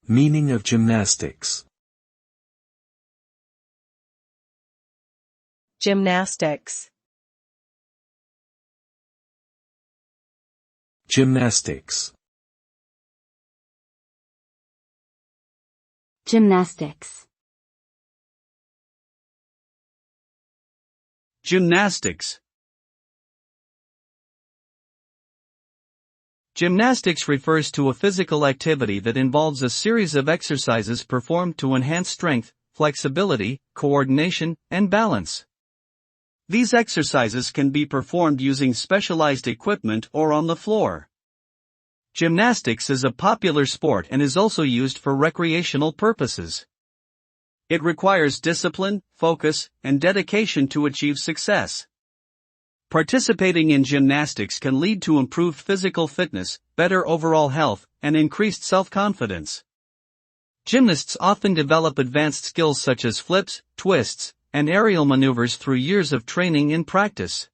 Meaning of gymnastics. Gymnastics. Gymnastics. Gymnastics. Gymnastics. Gymnastics refers to a physical activity that involves a series of exercises performed to enhance strength, flexibility, coordination, and balance. These exercises can be performed using specialized equipment or on the floor. Gymnastics is a popular sport and is also used for recreational purposes. It requires discipline, focus, and dedication to achieve success. Participating in gymnastics can lead to improved physical fitness, better overall health, and increased self-confidence. Gymnasts often develop advanced skills such as flips, twists, and aerial maneuvers through years of training and practice.